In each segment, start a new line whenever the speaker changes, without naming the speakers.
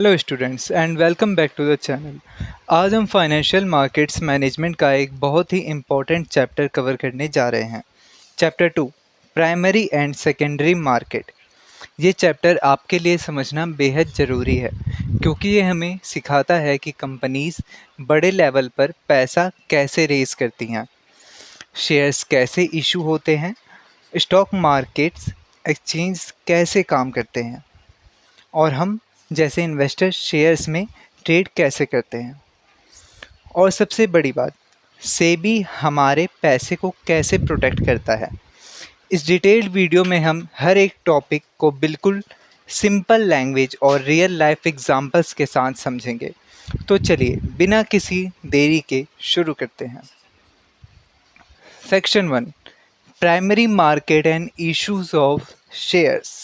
Hello students and welcome back to the channel. आज हम financial markets management का एक बहुत ही इम्पोर्टेंट चैप्टर कवर करने जा रहे हैं। Chapter 2, primary and secondary market. ये चैप्टर आपके लिए समझना बेहद ज़रूरी है क्योंकि ये हमें सिखाता है कि कंपनीज बड़े लेवल पर पैसा कैसे रेज करती हैं, शेयर्स कैसे इशू होते हैं, स्टॉक मार्केट्स एक्सचेंज कैसे काम करते हैं और हम जैसे इन्वेस्टर शेयर्स में ट्रेड कैसे करते हैं। और सबसे बड़ी बात, सेबी हमारे पैसे को कैसे प्रोटेक्ट करता है। इस डिटेल्ड वीडियो में हम हर एक टॉपिक को बिल्कुल सिंपल लैंग्वेज और रियल लाइफ एग्जांपल्स के साथ समझेंगे। तो चलिए बिना किसी देरी के शुरू करते हैं। Section 1, primary market and issues of shares.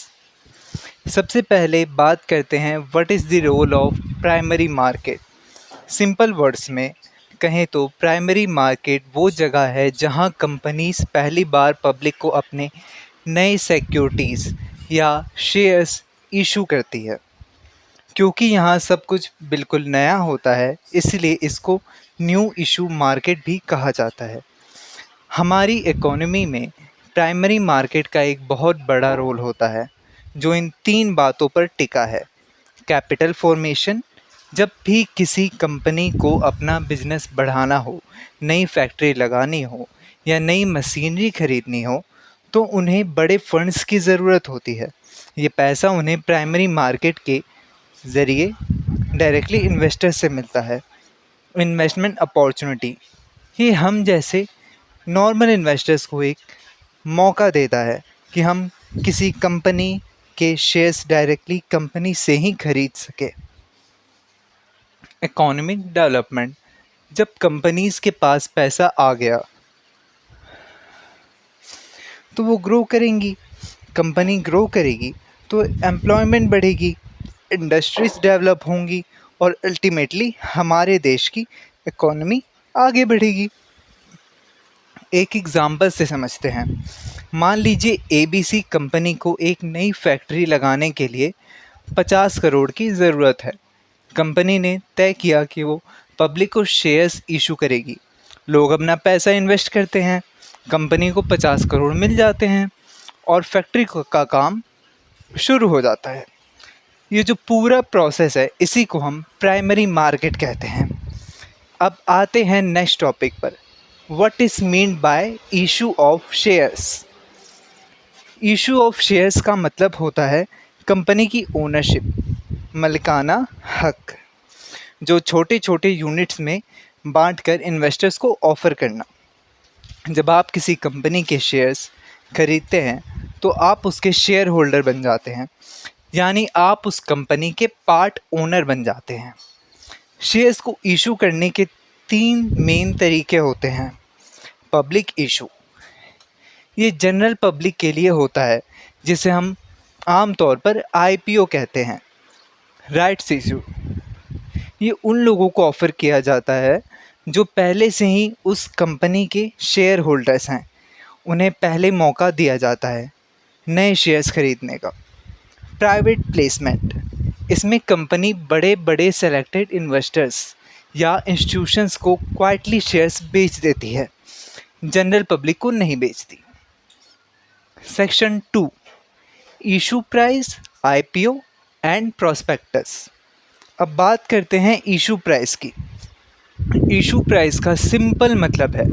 सबसे पहले बात करते हैं what is the role of primary market. Simple words में कहें तो प्राइमरी मार्केट वो जगह है जहां कंपनीज पहली बार पब्लिक को अपने नए सिक्योरिटीज़ या शेयर्स इशू करती है। क्योंकि यहाँ सब कुछ बिल्कुल नया होता है, इसलिए इसको न्यू इशू मार्केट भी कहा जाता है। हमारी इकोनॉमी में प्राइमरी मार्केट का एक बहुत बड़ा रोल होता है जो इन तीन बातों पर टिका है। कैपिटल फॉर्मेशन, जब भी किसी कंपनी को अपना बिजनेस बढ़ाना हो, नई फैक्ट्री लगानी हो या नई मशीनरी खरीदनी हो तो उन्हें बड़े फंड्स की ज़रूरत होती है। ये पैसा उन्हें प्राइमरी मार्केट के ज़रिए डायरेक्टली इन्वेस्टर से मिलता है। इन्वेस्टमेंट अपॉर्चुनिटी, ये हम जैसे नॉर्मल इन्वेस्टर्स को एक मौका देता है कि हम किसी कंपनी के शेयर्स डायरेक्टली कंपनी से ही खरीद सके। इकोनॉमिक डेवलपमेंट, जब कंपनीज के पास पैसा आ गया तो वो ग्रो करेंगी, कंपनी ग्रो करेगी तो एम्प्लॉयमेंट बढ़ेगी, इंडस्ट्रीज डेवलप होंगी और अल्टीमेटली हमारे देश की इकोनॉमी आगे बढ़ेगी। एक एग्जांपल से समझते हैं। मान लीजिए एबीसी कंपनी को एक नई फैक्ट्री लगाने के लिए 50 करोड़ की ज़रूरत है। कंपनी ने तय किया कि वो पब्लिक को शेयर्स इशू करेगी। लोग अपना पैसा इन्वेस्ट करते हैं, कंपनी को 50 करोड़ मिल जाते हैं और फैक्ट्री का काम शुरू हो जाता है। ये जो पूरा प्रोसेस है इसी को हम प्राइमरी मार्केट कहते हैं। अब आते हैं नेक्स्ट टॉपिक पर, what is mean by issue of shares. Issue of shares का मतलब होता है कंपनी की ओनरशिप, मालिकाना हक, जो छोटे छोटे यूनिट्स में बांटकर इन्वेस्टर्स को ऑफ़र करना। जब आप किसी कंपनी के शेयर्स खरीदते हैं तो आप उसके शेयर होल्डर बन जाते हैं, यानी आप उस कंपनी के पार्ट ओनर बन जाते हैं। शेयर्स को इशू करने के तीन मेन तरीके होते हैं। पब्लिक इशू, ये जनरल पब्लिक के लिए होता है जिसे हम आम तौर पर आईपीओ कहते हैं। राइट्स इशू, ये उन लोगों को ऑफ़र किया जाता है जो पहले से ही उस कंपनी के शेयर होल्डर्स हैं, उन्हें पहले मौका दिया जाता है नए शेयर्स खरीदने का। प्राइवेट प्लेसमेंट, इसमें कंपनी बड़े बड़े सेलेक्टेड इन्वेस्टर्स या इंस्टीट्यूशंस को क्वाइटली शेयर्स बेच देती है, जनरल पब्लिक को नहीं बेचती। Section 2, issue price, IPO and prospectus. अब बात करते हैं इशू प्राइस की। इशू प्राइस का सिंपल मतलब है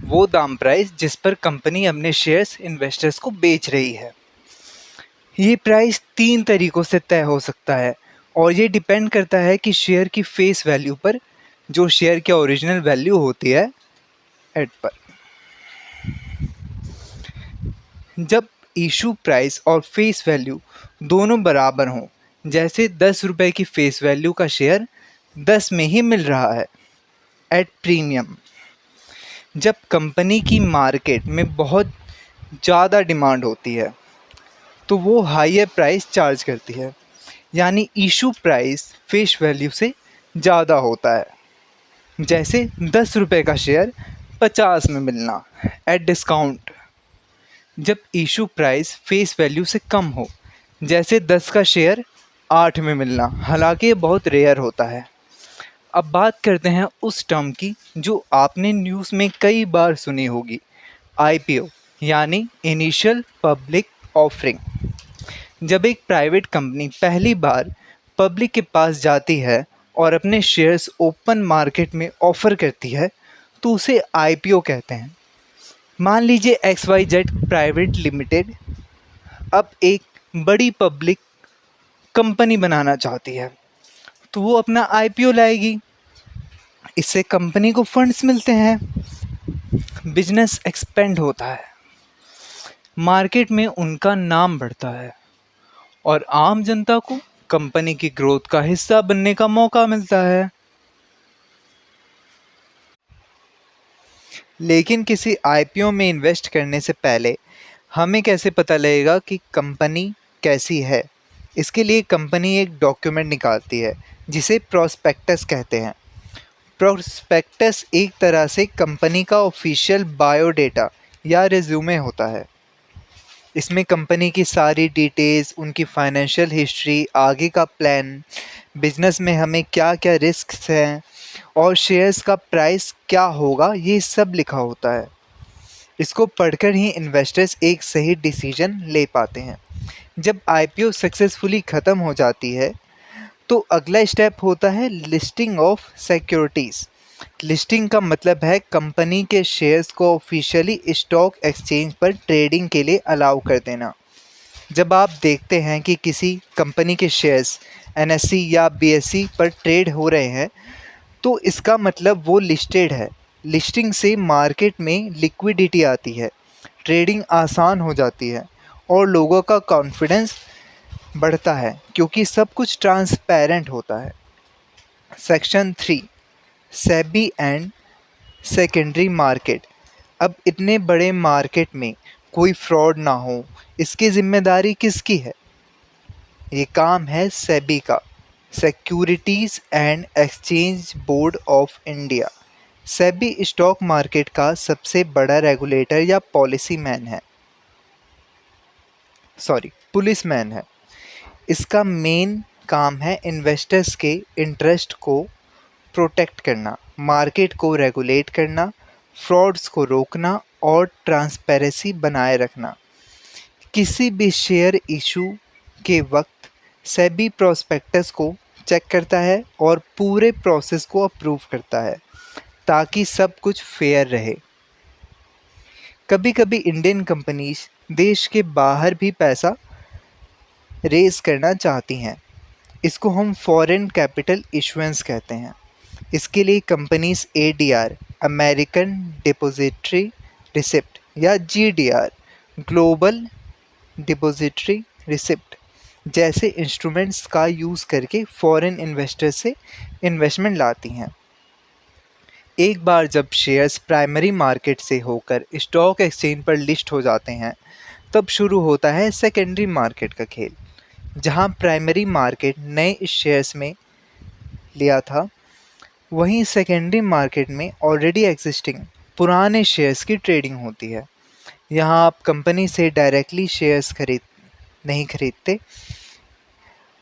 वो दाम प्राइस जिस पर कंपनी अपने शेयर्स इन्वेस्टर्स को बेच रही है। ये प्राइस तीन तरीक़ों से तय हो सकता है और ये डिपेंड करता है कि शेयर की फेस वैल्यू पर, जो शेयर की ओरिजिनल वैल्यू होती है एट पर। जब इशू प्राइस और फेस वैल्यू दोनों बराबर हों, जैसे 10 रुपये की फेस वैल्यू का शेयर 10 में ही मिल रहा है एट प्रीमियम। जब कंपनी की मार्केट में बहुत ज़्यादा डिमांड होती है तो वो हायर प्राइस चार्ज करती है, यानी इशू प्राइस फेस वैल्यू से ज़्यादा होता है। जैसे 10 रुपये का शेयर 50 में मिलना एट डिस्काउंट। जब इशू प्राइस फेस वैल्यू से कम हो, जैसे 10 का शेयर 8 में मिलना, हालांकि ये बहुत रेयर होता है। अब बात करते हैं उस टर्म की जो आपने न्यूज़ में कई बार सुनी होगी, आईपीओ यानी इनिशियल पब्लिक ऑफरिंग। जब एक प्राइवेट कंपनी पहली बार पब्लिक के पास जाती है और अपने शेयर्स ओपन मार्केट में ऑफर करती है तो उसे आईपीओ कहते हैं। मान लीजिए X Y Z private limited अब एक बड़ी पब्लिक कंपनी बनाना चाहती है, तो वो अपना आईपीओ लाएगी। इससे कंपनी को फंड्स मिलते हैं, बिजनेस एक्सपेंड होता है, मार्केट में उनका नाम बढ़ता है और आम जनता को कंपनी की ग्रोथ का हिस्सा बनने का मौका मिलता है। लेकिन किसी आईपीओ में इन्वेस्ट करने से पहले हमें कैसे पता लगेगा कि कंपनी कैसी है? इसके लिए कंपनी एक डॉक्यूमेंट निकालती है जिसे प्रोस्पेक्टस कहते हैं। प्रोस्पेक्टस एक तरह से कंपनी का ऑफिशियल बायोडेटा या रिज्यूमे होता है। इसमें कंपनी की सारी डिटेल्स, उनकी फाइनेंशियल हिस्ट्री, आगे का प्लान, बिजनेस में हमें क्या क्या रिस्क्स हैं और शेयर्स का प्राइस क्या होगा, ये सब लिखा होता है। इसको पढ़कर ही इन्वेस्टर्स एक सही डिसीजन ले पाते हैं। जब आईपीओ सक्सेसफुली ख़त्म हो जाती है तो अगला स्टेप होता है लिस्टिंग ऑफ सिक्योरिटीज़। लिस्टिंग का मतलब है कंपनी के शेयर्स को ऑफिशियली स्टॉक एक्सचेंज पर ट्रेडिंग के लिए अलाउ कर देना। जब आप देखते हैं कि किसी कंपनी के शेयर्स एनएससी या बीएसई पर ट्रेड हो रहे हैं तो इसका मतलब वो लिस्टेड है। लिस्टिंग से मार्केट में लिक्विडिटी आती है, ट्रेडिंग आसान हो जाती है और लोगों का कॉन्फिडेंस बढ़ता है क्योंकि सब कुछ ट्रांसपेरेंट होता है। Section 3, SEBI and secondary market. अब इतने बड़े मार्केट में कोई फ्रॉड ना हो, इसकी जिम्मेदारी किसकी है? ये काम है सेबी का, securities and exchange board of India. SEBI stock market का सबसे बड़ा रेगुलेटर या पुलिसमैन है। इसका मेन काम है इन्वेस्टर्स के इंटरेस्ट को प्रोटेक्ट करना, मार्केट को रेगुलेट करना, फ्रॉड्स को रोकना और ट्रांसपेरेंसी बनाए रखना। किसी भी शेयर इशू के वक्त सेबी प्रोस्पेक्टस को चेक करता है और पूरे प्रोसेस को अप्रूव करता है ताकि सब कुछ फेयर रहे। कभी कभी इंडियन कंपनीज देश के बाहर भी पैसा रेज करना चाहती हैं। इसको हम फॉरेन कैपिटल इशुएंस कहते हैं। इसके लिए companies ADR, American depository receipt, या जीडीआर, ग्लोबल डिपॉजिटरी रिसिप्ट जैसे इंस्ट्रूमेंट्स का यूज़ करके फॉरेन इन्वेस्टर से इन्वेस्टमेंट लाती हैं। एक बार जब शेयर्स प्राइमरी मार्केट से होकर स्टॉक एक्सचेंज पर लिस्ट हो जाते हैं तब शुरू होता है सेकेंडरी मार्केट का खेल। जहां प्राइमरी मार्केट नए शेयर्स में लिया था, वहीं सेकेंडरी मार्केट में ऑलरेडी एग्जिस्टिंग पुराने शेयर्स की ट्रेडिंग होती है। यहाँ आप कंपनी से डायरेक्टली शेयर्स नहीं खरीदते,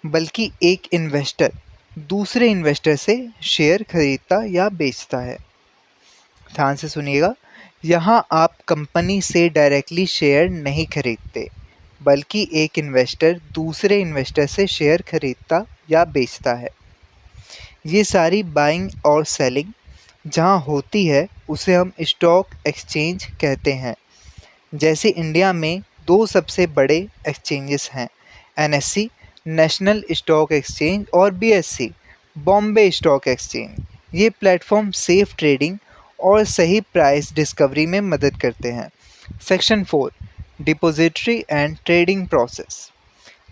बल्कि एक इन्वेस्टर दूसरे इन्वेस्टर से शेयर खरीदता या बेचता है। ध्यान से सुनिएगा, यहाँ आप कंपनी से डायरेक्टली शेयर नहीं खरीदते, बल्कि एक इन्वेस्टर दूसरे इन्वेस्टर से शेयर खरीदता या बेचता है। ये सारी बाइंग और सेलिंग जहाँ होती है उसे हम स्टॉक एक्सचेंज कहते हैं। जैसे इंडिया में दो सबसे बड़े एक्सचेंजेस हैं, एनएससी नेशनल स्टॉक एक्सचेंज और बीएससी बॉम्बे स्टॉक एक्सचेंज। ये प्लेटफॉर्म सेफ ट्रेडिंग और सही प्राइस डिस्कवरी में मदद करते हैं। Section 4, depository and trading process.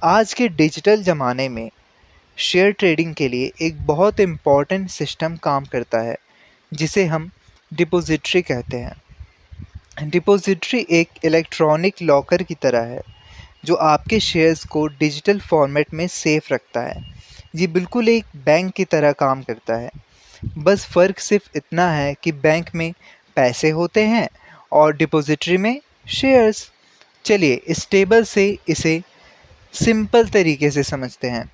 आज के डिजिटल ज़माने में शेयर ट्रेडिंग के लिए एक बहुत इम्पॉर्टेंट सिस्टम काम करता है जिसे हम डिपॉजिटरी कहते हैं। डिपॉजिटरी एक इलेक्ट्रॉनिक लॉकर की तरह है जो आपके शेयर्स को डिजिटल फॉर्मेट में सेफ रखता है। ये बिल्कुल एक बैंक की तरह काम करता है। बस फ़र्क सिर्फ इतना है कि बैंक में पैसे होते हैं और डिपॉजिटरी में शेयर्स। चलिए इस टेबल से इसे सिंपल तरीके से समझते हैं।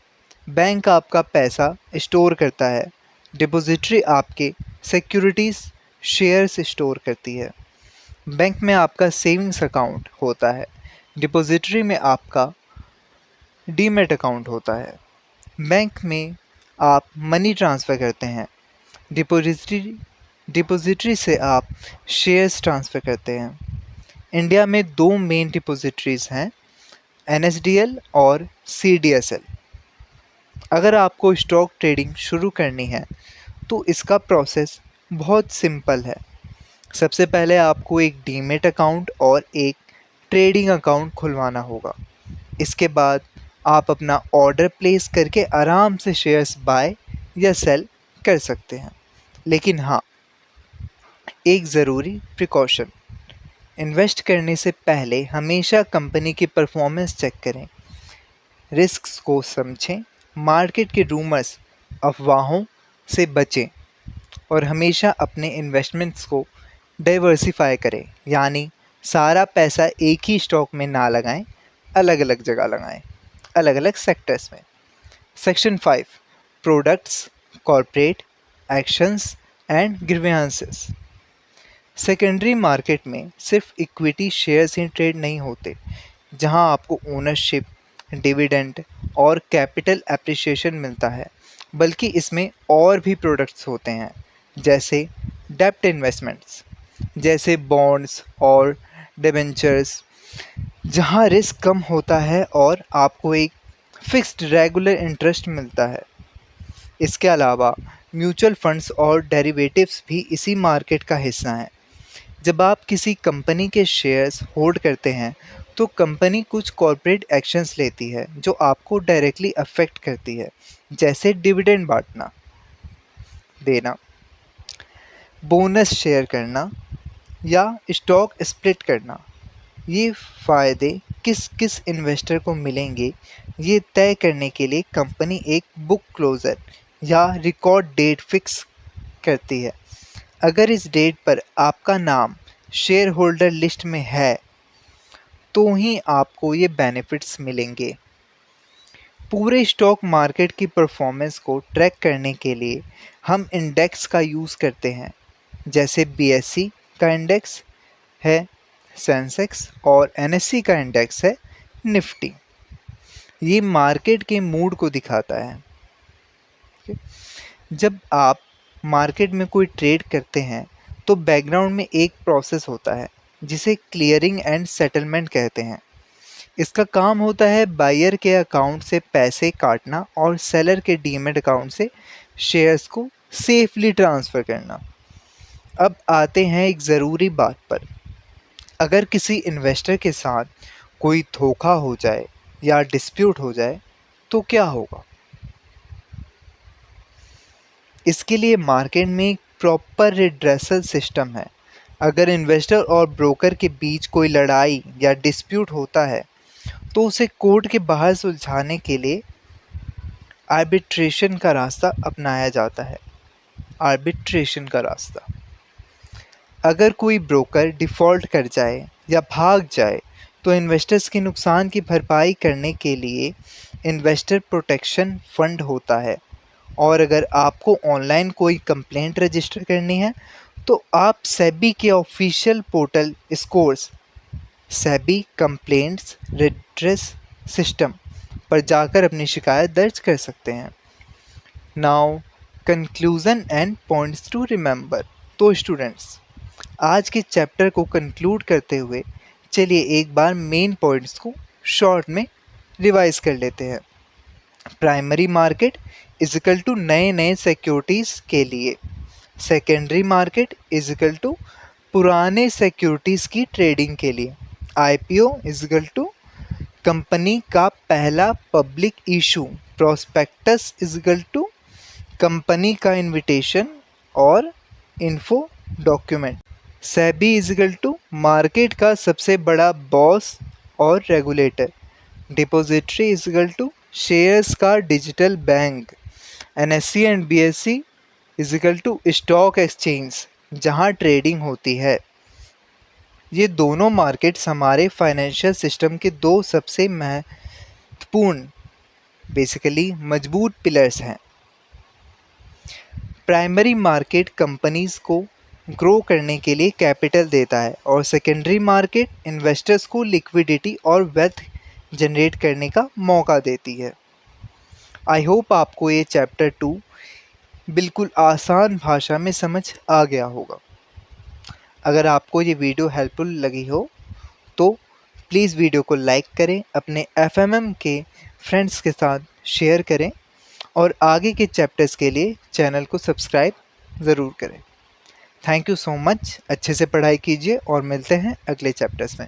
बैंक आपका पैसा स्टोर करता है, डिपॉजिटरी आपके सिक्योरिटीज़ शेयर्स स्टोर करती है। बैंक में आपका सेविंग्स अकाउंट होता है, डिपॉजिटरी में आपका डीमैट अकाउंट होता है। बैंक में आप मनी ट्रांसफ़र करते हैं, डिपॉजिटरी डिपॉजिटरी से आप शेयर्स ट्रांसफ़र करते हैं। इंडिया में दो मेन डिपॉजिटरीज़ हैं, एनएसडीएल और सीडीएसएल। अगर आपको स्टॉक ट्रेडिंग शुरू करनी है तो इसका प्रोसेस बहुत सिंपल है। सबसे पहले आपको एक डीमैट अकाउंट और एक ट्रेडिंग अकाउंट खुलवाना होगा। इसके बाद आप अपना ऑर्डर प्लेस करके आराम से शेयर्स बाय या सेल कर सकते हैं। लेकिन हाँ, एक ज़रूरी प्रिकॉशन, इन्वेस्ट करने से पहले हमेशा कंपनी की परफॉर्मेंस चेक करें, रिस्क्स को समझें, मार्केट के रूमर्स, अफवाहों से बचें और हमेशा अपने इन्वेस्टमेंट्स को डाइवर्सिफाई करें, यानी सारा पैसा एक ही स्टॉक में ना लगाएं, अलग अलग जगह लगाएं, अलग अलग सेक्टर्स में। Section 5, products, corporate actions and grievances. Secondary market में सिर्फ इक्विटी शेयर्स ही ट्रेड नहीं होते, जहां आपको ओनरशिप, डिविडेंड और कैपिटल एप्रिसिएशन मिलता है, बल्कि इसमें और भी प्रोडक्ट्स होते हैं, जैसे डेब्ट इन्वेस्टमेंट्स, जैसे बॉन्ड्स और डिबेंचर्स, जहां रिस्क कम होता है और आपको एक फिक्स्ड रेगुलर इंटरेस्ट मिलता है। इसके अलावा म्यूचुअल फंड्स और डेरिवेटिव्स भी इसी मार्केट का हिस्सा हैं। जब आप किसी कंपनी के शेयर्स होल्ड करते हैं तो कंपनी कुछ कॉर्पोरेट एक्शंस लेती है जो आपको डायरेक्टली अफेक्ट करती है, जैसे डिविडेंड बांटना, देना, बोनस शेयर करना या स्टॉक स्प्लिट करना। ये फ़ायदे किस किस इन्वेस्टर को मिलेंगे, ये तय करने के लिए कंपनी एक बुक क्लोज़र या रिकॉर्ड डेट फिक्स करती है। अगर इस डेट पर आपका नाम शेयर होल्डर लिस्ट में है तो ही आपको ये बेनिफिट्स मिलेंगे। पूरे स्टॉक मार्केट की परफॉर्मेंस को ट्रैक करने के लिए हम इंडेक्स का यूज़ करते हैं, जैसे बीएसई का इंडेक्स है सेंसेक्स और एनएससी का इंडेक्स है निफ्टी। ये मार्केट के मूड को दिखाता है। जब आप मार्केट में कोई ट्रेड करते हैं तो बैकग्राउंड में एक प्रोसेस होता है जिसे क्लियरिंग एंड सेटलमेंट कहते हैं। इसका काम होता है बायर के अकाउंट से पैसे काटना और सेलर के डीमैट अकाउंट से शेयर्स को सेफली ट्रांसफ़र करना। अब आते हैं एक ज़रूरी बात पर, अगर किसी इन्वेस्टर के साथ कोई धोखा हो जाए या डिस्प्यूट हो जाए तो क्या होगा? इसके लिए मार्केट में एक प्रॉपर रिड्रेसल सिस्टम है। अगर इन्वेस्टर और ब्रोकर के बीच कोई लड़ाई या डिस्प्यूट होता है तो उसे कोर्ट के बाहर सुलझाने के लिए आर्बिट्रेशन का रास्ता अपनाया जाता है। आर्बिट्रेशन का रास्ता, अगर कोई ब्रोकर डिफ़ॉल्ट कर जाए या भाग जाए तो इन्वेस्टर्स के नुकसान की भरपाई करने के लिए इन्वेस्टर प्रोटेक्शन फंड होता है। और अगर आपको ऑनलाइन कोई कंप्लेंट रजिस्टर करनी है तो आप सेबी के official portal scores, SEBI complaints redress system पर जाकर अपनी शिकायत दर्ज कर सकते हैं। Now conclusion and points to remember. तो स्टूडेंट्स, आज के चैप्टर को कंक्लूड करते हुए चलिए एक बार मेन पॉइंट्स को शॉर्ट में रिवाइज कर लेते हैं। Primary market is equal to नए नए सिक्योरिटीज़ के लिए, secondary market is equal to पुराने सिक्योरिटीज़ की ट्रेडिंग के लिए, IPO is equal to company का पहला public issue, prospectus is equal to company का इनविटेशन और info document, SEBI is equal to market का सबसे बड़ा बॉस और regulator, depository is equal to shares का digital bank, NSC and BSE is equal to stock exchange जहां trading होती है। ये दोनों मार्केट्स हमारे फाइनेंशियल सिस्टम के दो सबसे महत्वपूर्ण बेसिकली मजबूत पिलर्स हैं। प्राइमरी मार्केट कंपनीज को ग्रो करने के लिए कैपिटल देता है और सेकेंडरी मार्केट इन्वेस्टर्स को लिक्विडिटी और वेल्थ जनरेट करने का मौका देती है। आई होप आपको ये चैप्टर 2 बिल्कुल आसान भाषा में समझ आ गया होगा। अगर आपको ये वीडियो हेल्पफुल लगी हो तो प्लीज़ वीडियो को लाइक करें, अपने एफएमएम के फ्रेंड्स के साथ शेयर करें और आगे के चैप्टर्स के लिए चैनल को सब्सक्राइब ज़रूर करें। Thank you so much. अच्छे से पढ़ाई कीजिए और मिलते हैं अगले चैप्टर्स में।